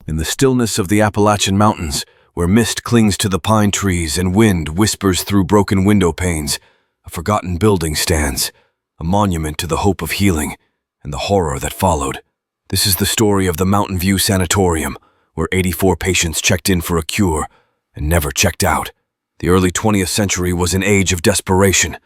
In the stillness of the Appalachian Mountains, where mist clings to the pine trees and wind whispers through broken window panes, a forgotten building stands, a monument to the hope of healing and the horror that followed. This is the story of the Mountain View Sanatorium, where 84 patients checked in for a cure and never checked out. The early 20th century was an age of desperation.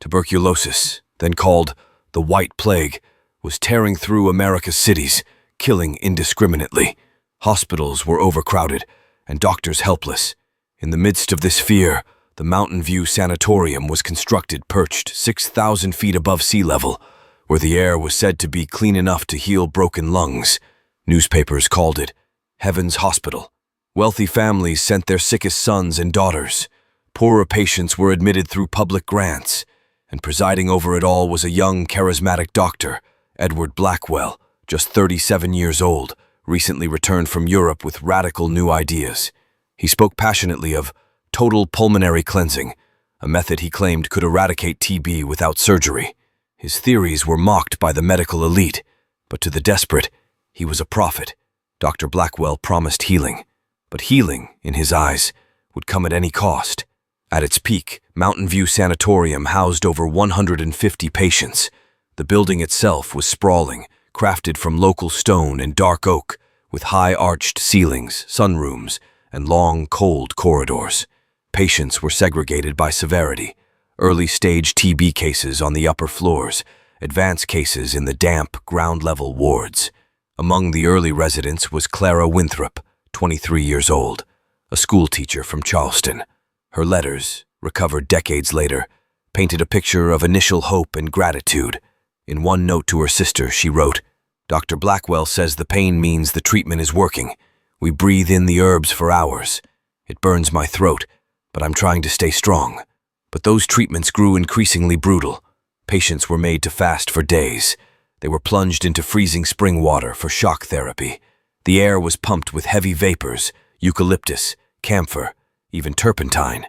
Tuberculosis, then called the White Plague, was tearing through America's cities, killing indiscriminately. Hospitals were overcrowded and doctors helpless. In the midst of this fear, the Mountain View Sanatorium was constructed, perched 6,000 feet above sea level, where the air was said to be clean enough to heal broken lungs. Newspapers called it Heaven's Hospital. Wealthy families sent their sickest sons and daughters. Poorer patients were admitted through public grants, and presiding over it all was a young, charismatic doctor, Edward Blackwell, just 37 years old, recently returned from Europe with radical new ideas. He spoke passionately of total pulmonary cleansing, a method he claimed could eradicate TB without surgery. His theories were mocked by the medical elite, but to the desperate, he was a prophet. Dr. Blackwell promised healing, but healing, in his eyes, would come at any cost. At its peak, Mountain View Sanatorium housed over 150 patients. The building itself was sprawling, crafted from local stone and dark oak, with high-arched ceilings, sunrooms, and long, cold corridors. Patients were segregated by severity: early-stage TB cases on the upper floors, advanced cases in the damp, ground-level wards. Among the early residents was Clara Winthrop, 23 years old, a schoolteacher from Charleston. Her letters, recovered decades later, painted a picture of initial hope and gratitude. In one note to her sister, she wrote, "Dr. Blackwell says the pain means the treatment is working. We breathe in the herbs for hours. It burns my throat, but I'm trying to stay strong." But those treatments grew increasingly brutal. Patients were made to fast for days. They were plunged into freezing spring water for shock therapy. The air was pumped with heavy vapors, eucalyptus, camphor, even turpentine.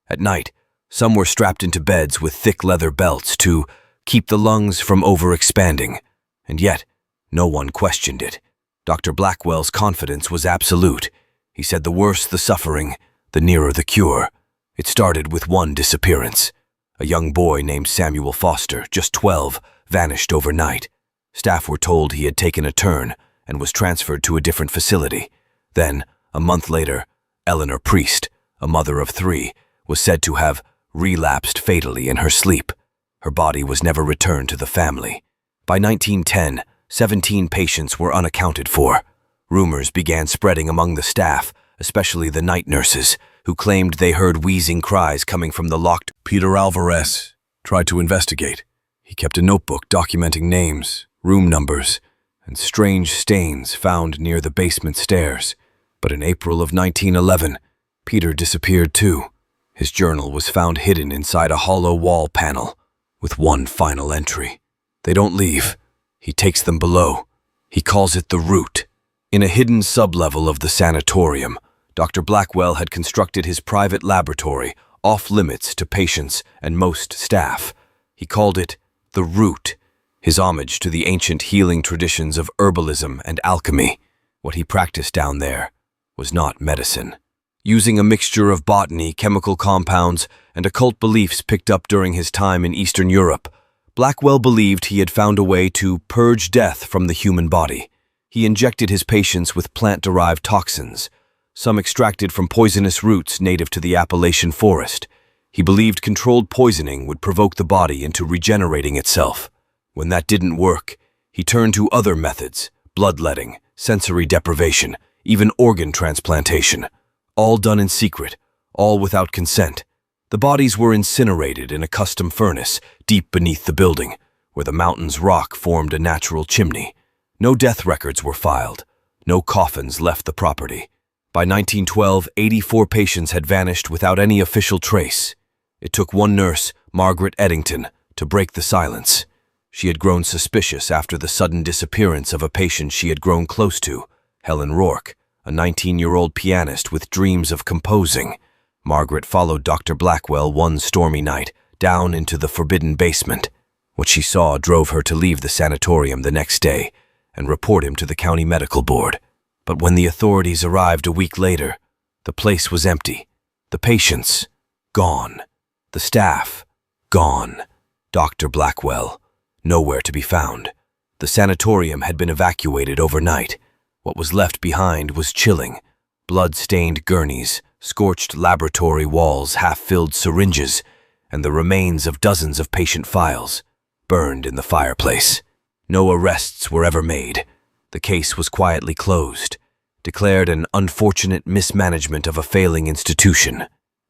At night, some were strapped into beds with thick leather belts to keep the lungs from overexpanding. And yet, no one questioned it. Dr. Blackwell's confidence was absolute. He said the worse the suffering, the nearer the cure. It started with one disappearance. A young boy named Samuel Foster, just 12, vanished overnight. Staff were told he had taken a turn and was transferred to a different facility. Then, a month later, Eleanor Priest, a mother of 3, was said to have relapsed fatally in her sleep. Her body was never returned to the family. By 1910, 17 patients were unaccounted for. Rumors began spreading among the staff, especially the night nurses, who claimed they heard wheezing cries coming from the locked. Peter Alvarez tried to investigate. He kept a notebook documenting names, room numbers, and strange stains found near the basement stairs. But in April of 1911, Peter disappeared too. His journal was found hidden inside a hollow wall panel, with one final entry. They don't leave. He takes them below. He calls it the root. In a hidden sublevel of the sanatorium, Dr. Blackwell had constructed his private laboratory, off-limits to patients and most staff. He called it the root, his homage to the ancient healing traditions of herbalism and alchemy. What he practiced down there was not medicine. Using a mixture of botany, chemical compounds, and occult beliefs picked up during his time in Eastern Europe, Blackwell believed he had found a way to purge death from the human body. He injected his patients with plant-derived toxins, some extracted from poisonous roots native to the Appalachian forest. He believed controlled poisoning would provoke the body into regenerating itself. When that didn't work, he turned to other methods: bloodletting, sensory deprivation, even organ transplantation. All done in secret, all without consent. The bodies were incinerated in a custom furnace deep beneath the building, where the mountain's rock formed a natural chimney. No death records were filed. No coffins left the property. By 1912, 84 patients had vanished without any official trace. It took one nurse, Margaret Eddington, to break the silence. She had grown suspicious after the sudden disappearance of a patient she had grown close to, Helen Rourke, a 19-year-old pianist with dreams of composing. Margaret followed Dr. Blackwell one stormy night, down into the forbidden basement. What she saw drove her to leave the sanatorium the next day and report him to the county medical board. But when the authorities arrived a week later, the place was empty. The patients, gone. The staff, gone. Dr. Blackwell, nowhere to be found. The sanatorium had been evacuated overnight. What was left behind was chilling. Blood-stained gurneys, scorched laboratory walls, half-filled syringes, and the remains of dozens of patient files, burned in the fireplace. No arrests were ever made. The case was quietly closed, declared an unfortunate mismanagement of a failing institution.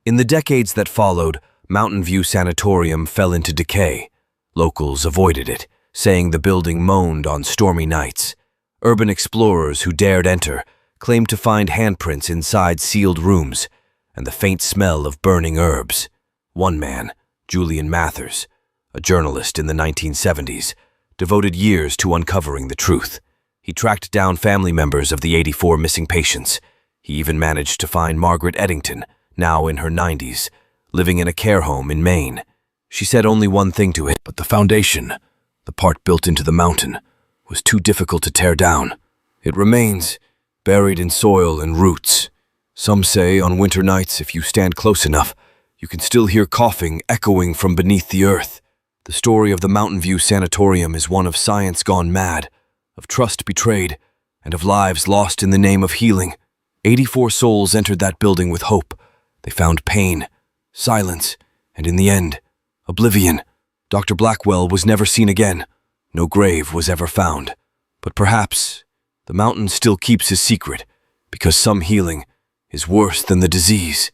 In the decades that followed, Mountain View Sanatorium fell into decay. Locals avoided it, saying the building moaned on stormy nights. Urban explorers who dared enter claimed to find handprints inside sealed rooms and the faint smell of burning herbs. One man, Julian Mathers, a journalist in the 1970s, devoted years to uncovering the truth. He tracked down family members of the 84 missing patients. He even managed to find Margaret Eddington, now in her 90s, living in a care home in Maine. She said only one thing to it, but the foundation, the part built into the mountain, was too difficult to tear down. It remains, buried in soil and roots. Some say on winter nights, if you stand close enough, you can still hear coughing echoing from beneath the earth. The story of the Mountain View Sanatorium is one of science gone mad, of trust betrayed, and of lives lost in the name of healing. 84 souls entered that building with hope. They found pain, silence, and in the end, oblivion. Dr. Blackwell was never seen again. No grave was ever found. But perhaps the mountain still keeps his secret, because some healing is worse than the disease.